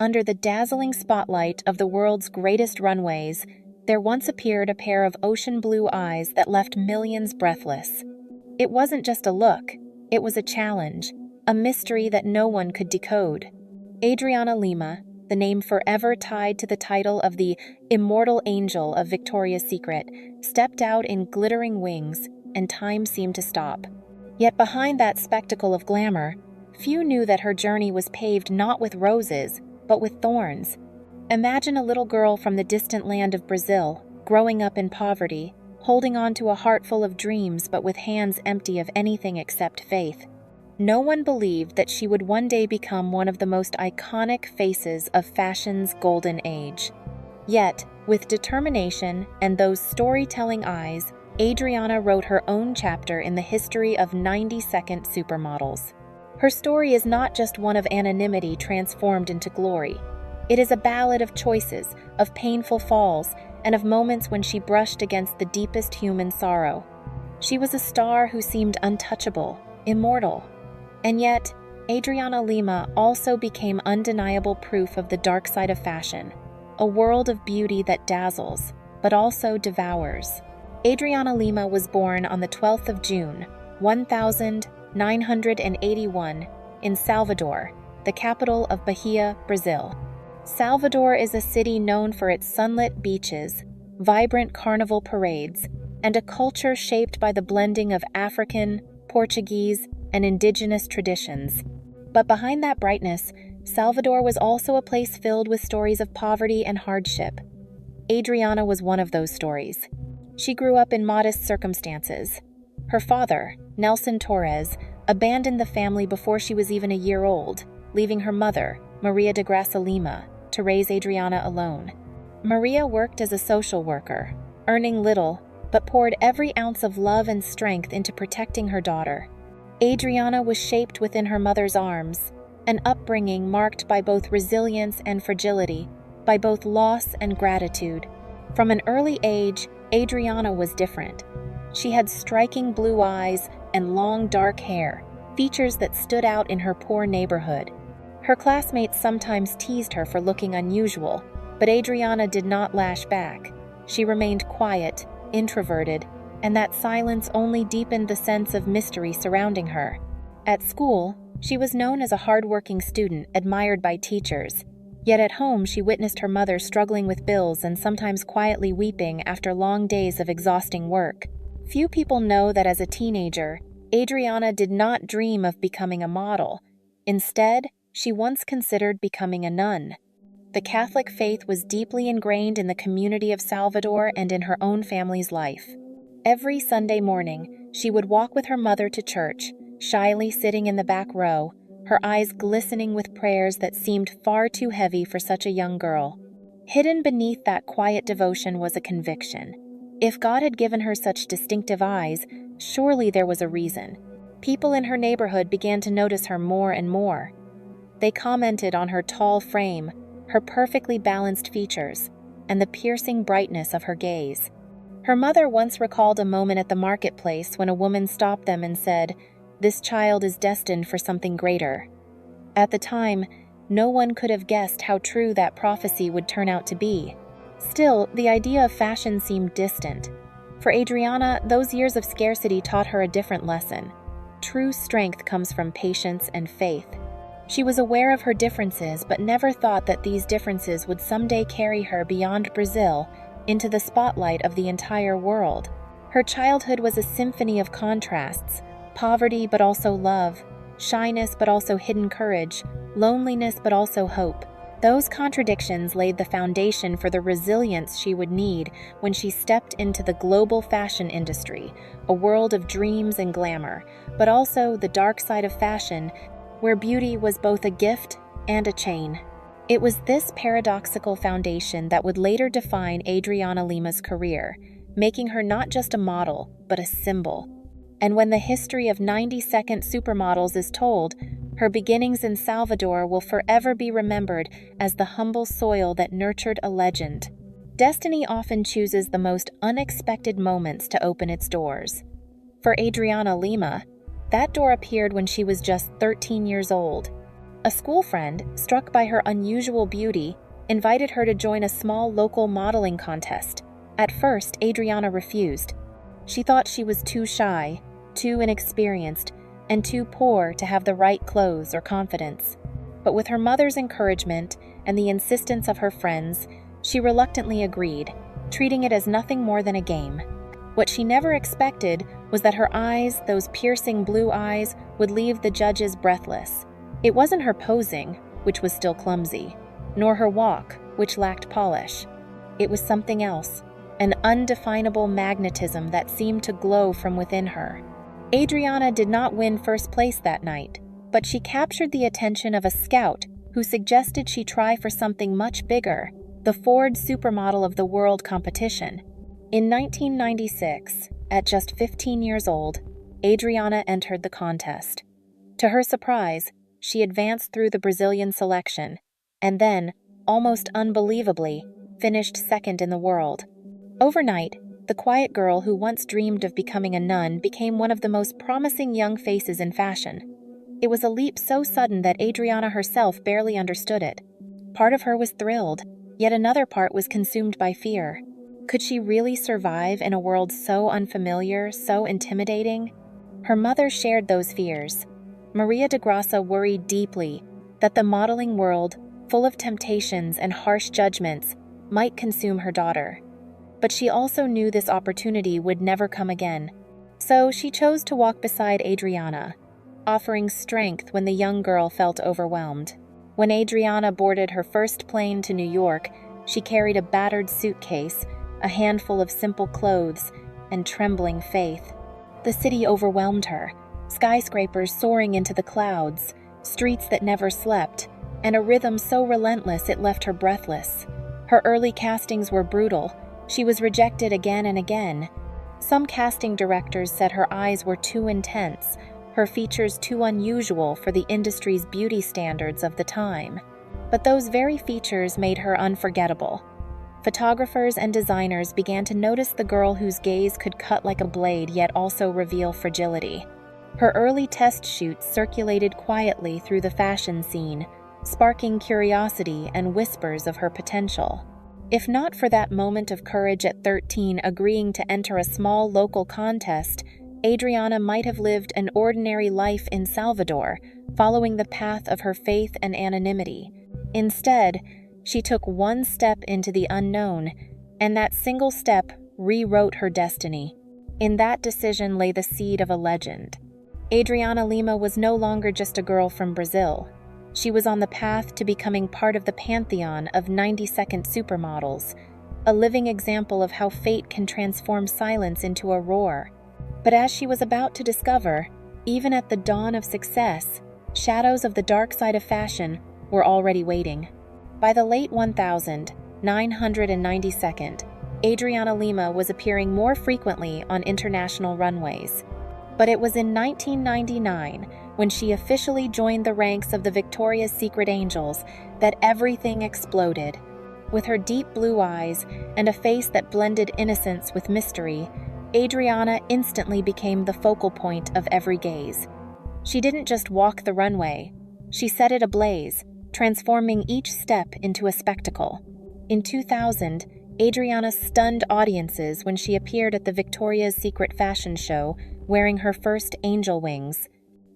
under the dazzling spotlight of the world's greatest runways, there once appeared a pair of ocean blue eyes that left millions breathless. It wasn't just a look, it was a challenge, a mystery that no one could decode. Adriana Lima, the name forever tied to the title of the Immortal Angel of Victoria's Secret, stepped out in glittering wings, and time seemed to stop. Yet behind that spectacle of glamour, few knew that her journey was paved not with roses, but with thorns. Imagine a little girl from the distant land of Brazil, growing up in poverty, holding on to a heart full of dreams but with hands empty of anything except faith. No one believed that she would one day become one of the most iconic faces of fashion's golden age. Yet, with determination and those storytelling eyes, Adriana wrote her own chapter in the history of 90-second supermodels. Her story is not just one of anonymity transformed into glory. It is a ballad of choices, of painful falls, and of moments when she brushed against the deepest human sorrow. She was a star who seemed untouchable, immortal. And yet, Adriana Lima also became undeniable proof of the dark side of fashion, a world of beauty that dazzles, but also devours. Adriana Lima was born on the 12th of June, 1981, in Salvador, the capital of Bahia, Brazil. Salvador is a city known for its sunlit beaches, vibrant carnival parades, and a culture shaped by the blending of African, Portuguese, and indigenous traditions. But behind that brightness, Salvador was also a place filled with stories of poverty and hardship. Adriana was one of those stories. She grew up in modest circumstances. Her father, Nelson Torres, abandoned the family before she was even a year old, leaving her mother, Maria de Graça Lima, to raise Adriana alone. Maria worked as a social worker, earning little, but poured every ounce of love and strength into protecting her daughter. Adriana was shaped within her mother's arms, an upbringing marked by both resilience and fragility, by both loss and gratitude. From an early age, Adriana was different. She had striking blue eyes and long dark hair, features that stood out in her poor neighborhood. Her classmates sometimes teased her for looking unusual, but Adriana did not lash back. She remained quiet, introverted, and that silence only deepened the sense of mystery surrounding her. At school, she was known as a hardworking student admired by teachers. Yet at home, she witnessed her mother struggling with bills and sometimes quietly weeping after long days of exhausting work. Few people know that as a teenager, Adriana did not dream of becoming a model. Instead, she once considered becoming a nun. The Catholic faith was deeply ingrained in the community of Salvador and in her own family's life. Every Sunday morning, she would walk with her mother to church, shyly sitting in the back row, her eyes glistening with prayers that seemed far too heavy for such a young girl. Hidden beneath that quiet devotion was a conviction. If God had given her such distinctive eyes, surely there was a reason. People in her neighborhood began to notice her more and more. They commented on her tall frame, her perfectly balanced features, and the piercing brightness of her gaze. Her mother once recalled a moment at the marketplace when a woman stopped them and said, "This child is destined for something greater." At the time, no one could have guessed how true that prophecy would turn out to be. Still, the idea of fashion seemed distant. For Adriana, those years of scarcity taught her a different lesson. True strength comes from patience and faith. She was aware of her differences, but never thought that these differences would someday carry her beyond Brazil into the spotlight of the entire world. Her childhood was a symphony of contrasts, poverty but also love, shyness but also hidden courage, loneliness but also hope. Those contradictions laid the foundation for the resilience she would need when she stepped into the global fashion industry, a world of dreams and glamour, but also the dark side of fashion, where beauty was both a gift and a chain. It was this paradoxical foundation that would later define Adriana Lima's career, making her not just a model, but a symbol. And when the history of 90-second supermodels is told, her beginnings in Salvador will forever be remembered as the humble soil that nurtured a legend. Destiny often chooses the most unexpected moments to open its doors. For Adriana Lima, that door appeared when she was just 13 years old. A school friend, struck by her unusual beauty, invited her to join a small local modeling contest. At first, Adriana refused. She thought she was too shy, too inexperienced, and too poor to have the right clothes or confidence. But with her mother's encouragement and the insistence of her friends, she reluctantly agreed, treating it as nothing more than a game. What she never expected was that her eyes, those piercing blue eyes, would leave the judges breathless. It wasn't her posing, which was still clumsy, nor her walk, which lacked polish. It was something else, an undefinable magnetism that seemed to glow from within her. Adriana did not win first place that night, but she captured the attention of a scout who suggested she try for something much bigger, the Ford Supermodel of the World competition. In 1996, at just 15 years old, Adriana entered the contest. To her surprise, she advanced through the Brazilian selection, and then, almost unbelievably, finished second in the world. Overnight, the quiet girl who once dreamed of becoming a nun became one of the most promising young faces in fashion. It was a leap so sudden that Adriana herself barely understood it. Part of her was thrilled, yet another part was consumed by fear. Could she really survive in a world so unfamiliar, so intimidating? Her mother shared those fears. Maria de Grassa worried deeply that the modeling world, full of temptations and harsh judgments, might consume her daughter. But she also knew this opportunity would never come again. So she chose to walk beside Adriana, offering strength when the young girl felt overwhelmed. When Adriana boarded her first plane to New York, she carried a battered suitcase, a handful of simple clothes, and trembling faith. The city overwhelmed her, skyscrapers soaring into the clouds, streets that never slept, and a rhythm so relentless it left her breathless. Her early castings were brutal. She was rejected again and again. Some casting directors said her eyes were too intense, her features too unusual for the industry's beauty standards of the time. But those very features made her unforgettable. Photographers and designers began to notice the girl whose gaze could cut like a blade yet also reveal fragility. Her early test shoots circulated quietly through the fashion scene, sparking curiosity and whispers of her potential. If not for that moment of courage at 13 agreeing to enter a small local contest, Adriana might have lived an ordinary life in Salvador, following the path of her faith and anonymity. Instead, she took one step into the unknown, and that single step rewrote her destiny. In that decision lay the seed of a legend. Adriana Lima was no longer just a girl from Brazil. She was on the path to becoming part of the pantheon of 90s Supermodels, a living example of how fate can transform silence into a roar. But as she was about to discover, even at the dawn of success, shadows of the dark side of fashion were already waiting. By the late 1992nd, Adriana Lima was appearing more frequently on international runways. But it was in 1999, when she officially joined the ranks of the Victoria's Secret Angels, that everything exploded. With her deep blue eyes and a face that blended innocence with mystery, Adriana instantly became the focal point of every gaze. She didn't just walk the runway, she set it ablaze, transforming each step into a spectacle. In 2000, Adriana stunned audiences when she appeared at the Victoria's Secret fashion show wearing her first angel wings.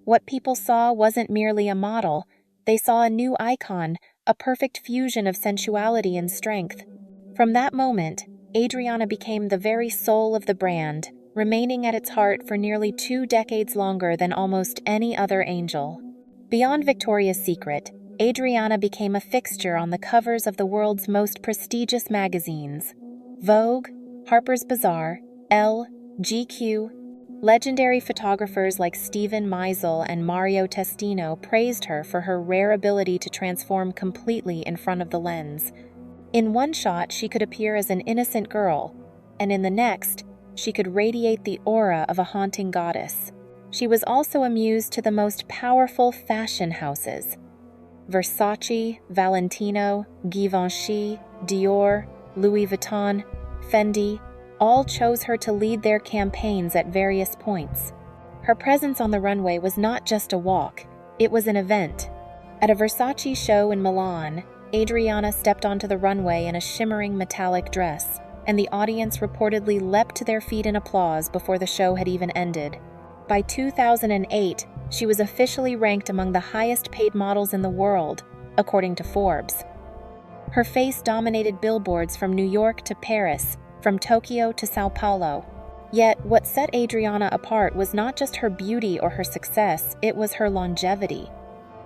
What people saw wasn't merely a model, they saw a new icon, a perfect fusion of sensuality and strength. From that moment, Adriana became the very soul of the brand, remaining at its heart for nearly 2 decades longer than almost any other angel. Beyond Victoria's Secret, Adriana became a fixture on the covers of the world's most prestigious magazines: Vogue, Harper's Bazaar, Elle, GQ. Legendary photographers like Steven Meisel and Mario Testino praised her for her rare ability to transform completely in front of the lens. In one shot, she could appear as an innocent girl, and in the next, she could radiate the aura of a haunting goddess. She was also a muse to the most powerful fashion houses: Versace, Valentino, Givenchy, Dior, Louis Vuitton, Fendi, all chose her to lead their campaigns at various points. Her presence on the runway was not just a walk, it was an event. At a Versace show in Milan, Adriana stepped onto the runway in a shimmering metallic dress, and the audience reportedly leapt to their feet in applause before the show had even ended. By 2008, she was officially ranked among the highest-paid models in the world, according to Forbes. Her face dominated billboards from New York to Paris, from Tokyo to Sao Paulo. Yet, what set Adriana apart was not just her beauty or her success, it was her longevity.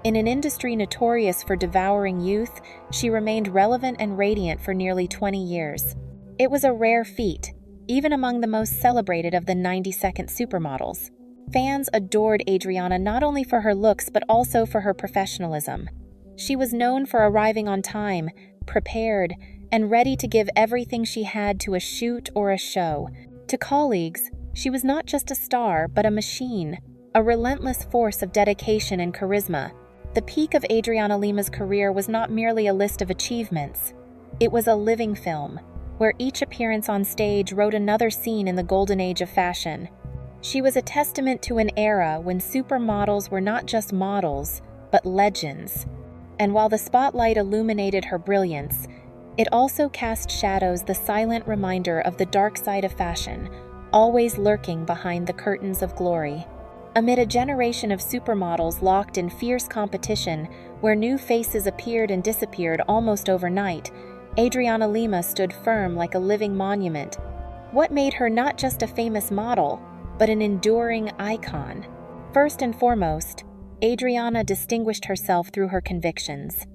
In an industry notorious for devouring youth, she remained relevant and radiant for nearly 20 years. It was a rare feat, even among the most celebrated of the 90-second supermodels. Fans adored Adriana not only for her looks but also for her professionalism. She was known for arriving on time, prepared, and ready to give everything she had to a shoot or a show. To colleagues, she was not just a star but a machine, a relentless force of dedication and charisma. The peak of Adriana Lima's career was not merely a list of achievements. It was a living film, where each appearance on stage wrote another scene in the golden age of fashion. She was a testament to an era when supermodels were not just models, but legends. And while the spotlight illuminated her brilliance, it also cast shadows, the silent reminder of the dark side of fashion, always lurking behind the curtains of glory. Amid a generation of supermodels locked in fierce competition, where new faces appeared and disappeared almost overnight, Adriana Lima stood firm like a living monument. What made her not just a famous model, but an enduring icon? First and foremost, Adriana distinguished herself through her convictions.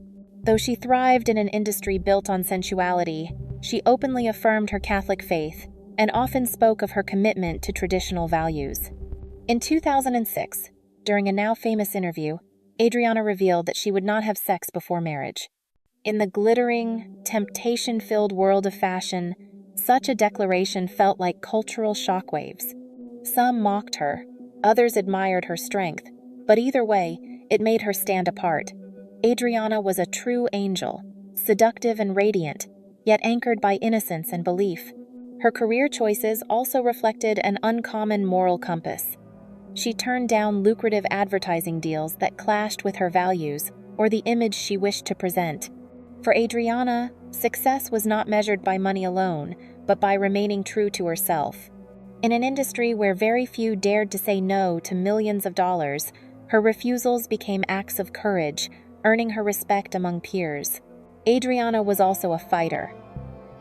Though she thrived in an industry built on sensuality, she openly affirmed her Catholic faith and often spoke of her commitment to traditional values. In 2006, during a now-famous interview, Adriana revealed that she would not have sex before marriage. In the glittering, temptation-filled world of fashion, such a declaration felt like cultural shockwaves. Some mocked her, others admired her strength, but either way, it made her stand apart. Adriana was a true angel, seductive and radiant, yet anchored by innocence and belief. Her career choices also reflected an uncommon moral compass. She turned down lucrative advertising deals that clashed with her values or the image she wished to present. For Adriana, success was not measured by money alone, but by remaining true to herself. In an industry where very few dared to say no to millions of dollars, her refusals became acts of courage, earning her respect among peers. Adriana was also a fighter.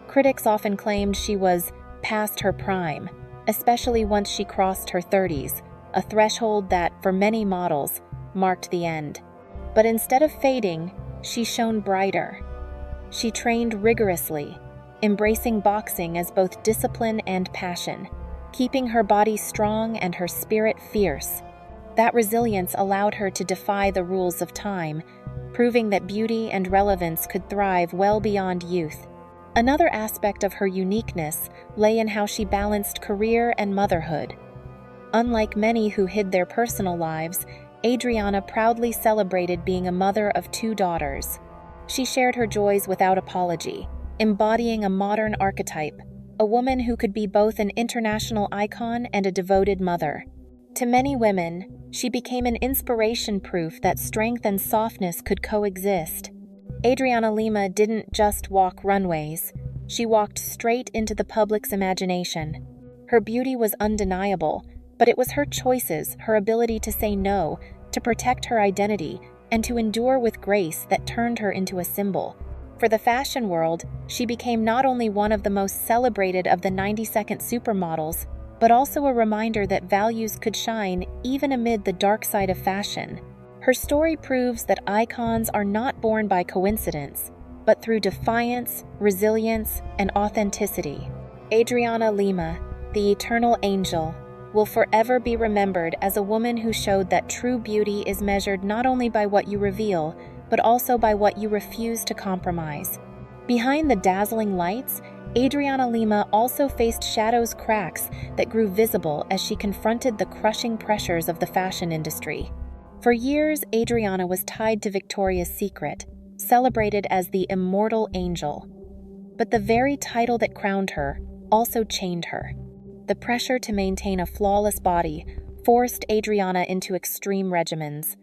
Critics often claimed she was past her prime, especially once she crossed her 30s, a threshold that, for many models, marked the end. But instead of fading, she shone brighter. She trained rigorously, embracing boxing as both discipline and passion, keeping her body strong and her spirit fierce. That resilience allowed her to defy the rules of time, proving that beauty and relevance could thrive well beyond youth. Another aspect of her uniqueness lay in how she balanced career and motherhood. Unlike many who hid their personal lives, Adriana proudly celebrated being a mother of 2 daughters. She shared her joys without apology, embodying a modern archetype, a woman who could be both an international icon and a devoted mother. To many women, she became an inspiration, proof that strength and softness could coexist. Adriana Lima didn't just walk runways, she walked straight into the public's imagination. Her beauty was undeniable, but it was her choices, her ability to say no, to protect her identity, and to endure with grace that turned her into a symbol. For the fashion world, she became not only one of the most celebrated of the 90-second supermodels, but also a reminder that values could shine even amid the dark side of fashion. Her story proves that icons are not born by coincidence, but through defiance, resilience, and authenticity. Adriana Lima, the eternal angel, will forever be remembered as a woman who showed that true beauty is measured not only by what you reveal, but also by what you refuse to compromise. Behind the dazzling lights, Adriana Lima also faced shadows, cracks that grew visible as she confronted the crushing pressures of the fashion industry. For years, Adriana was tied to Victoria's Secret, celebrated as the Immortal Angel. But the very title that crowned her also chained her. The pressure to maintain a flawless body forced Adriana into extreme regimens.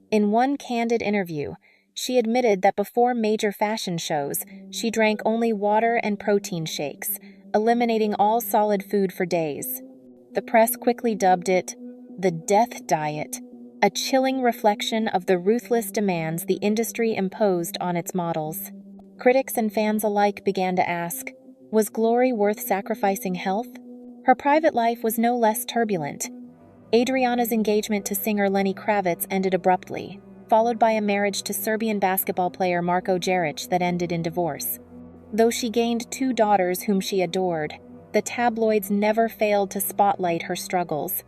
In one candid interview, She admitted that before major fashion shows, she drank only water and protein shakes, eliminating all solid food for days. The press quickly dubbed it the death diet, a chilling reflection of the ruthless demands the industry imposed on its models. Critics and fans alike began to ask, was glory worth sacrificing health? Her private life was no less turbulent. Adriana's engagement to singer Lenny Kravitz ended abruptly, followed by a marriage to Serbian basketball player Marko Jeric that ended in divorce. Though she gained 2 daughters whom she adored, the tabloids never failed to spotlight her struggles.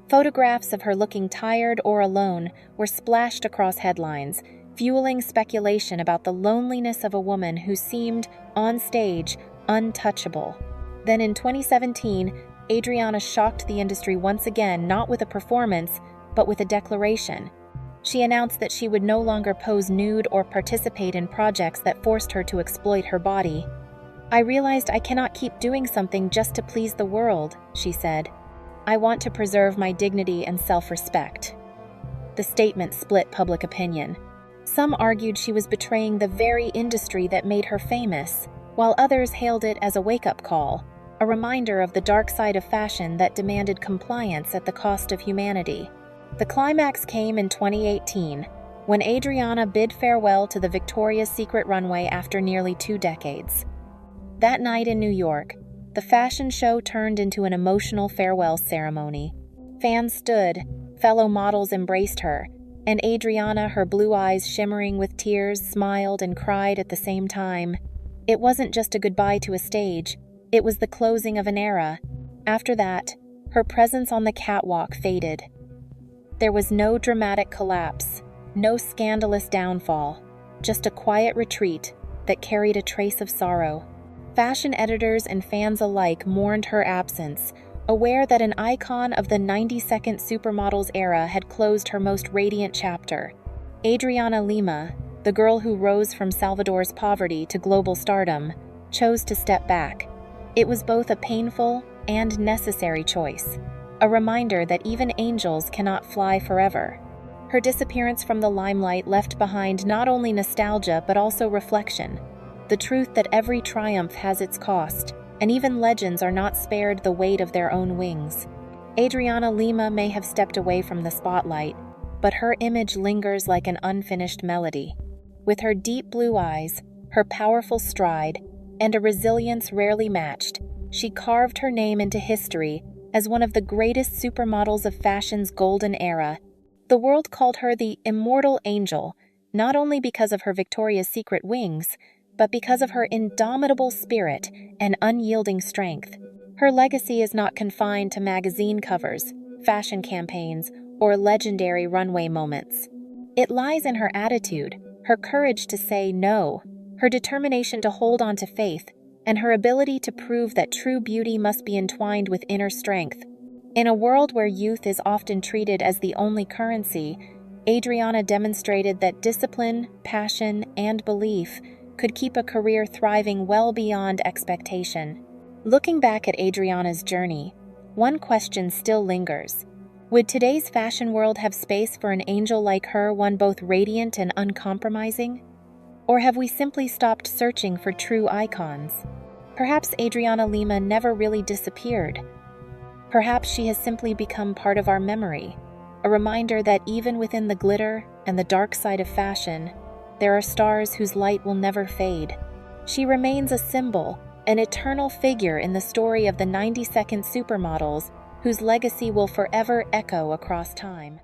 Photographs of her looking tired or alone were splashed across headlines, fueling speculation about the loneliness of a woman who seemed, on stage, untouchable. Then in 2017, Adriana shocked the industry once again, not with a performance, but with a declaration. She announced that she would no longer pose nude or participate in projects that forced her to exploit her body. "I realized I cannot keep doing something just to please the world," she said. "I want to preserve my dignity and self-respect." The statement split public opinion. Some argued she was betraying the very industry that made her famous, while others hailed it as a wake-up call, a reminder of the dark side of fashion that demanded compliance at the cost of humanity. The climax came in 2018, when Adriana bid farewell to the Victoria's Secret runway after nearly 2 decades. That night in New York, the fashion show turned into an emotional farewell ceremony. Fans stood, fellow models embraced her, and Adriana, her blue eyes shimmering with tears, smiled and cried at the same time. It wasn't just a goodbye to a stage, it was the closing of an era. After that, her presence on the catwalk faded. There was no dramatic collapse, no scandalous downfall, just a quiet retreat that carried a trace of sorrow. Fashion editors and fans alike mourned her absence, aware that an icon of the 90s Supermodels era had closed her most radiant chapter. Adriana Lima, the girl who rose from Salvador's poverty to global stardom, chose to step back. It was both a painful and necessary choice, a reminder that even angels cannot fly forever. Her disappearance from the limelight left behind not only nostalgia but also reflection, the truth that every triumph has its cost, and even legends are not spared the weight of their own wings. Adriana Lima may have stepped away from the spotlight, but her image lingers like an unfinished melody. With her deep blue eyes, her powerful stride, and a resilience rarely matched, she carved her name into history as one of the greatest supermodels of fashion's golden era. The world called her the Immortal Angel, not only because of her Victoria's Secret wings, but because of her indomitable spirit and unyielding strength. Her legacy is not confined to magazine covers, fashion campaigns, or legendary runway moments. It lies in her attitude, her courage to say no, her determination to hold on to faith, and her ability to prove that true beauty must be entwined with inner strength. In a world where youth is often treated as the only currency, Adriana demonstrated that discipline, passion, and belief could keep a career thriving well beyond expectation. Looking back at Adriana's journey, one question still lingers. Would today's fashion world have space for an angel like her, one both radiant and uncompromising? Or have we simply stopped searching for true icons? Perhaps Adriana Lima never really disappeared. Perhaps she has simply become part of our memory, a reminder that even within the glitter and the dark side of fashion, there are stars whose light will never fade. She remains a symbol, an eternal figure in the story of the 90s Supermodels, whose legacy will forever echo across time.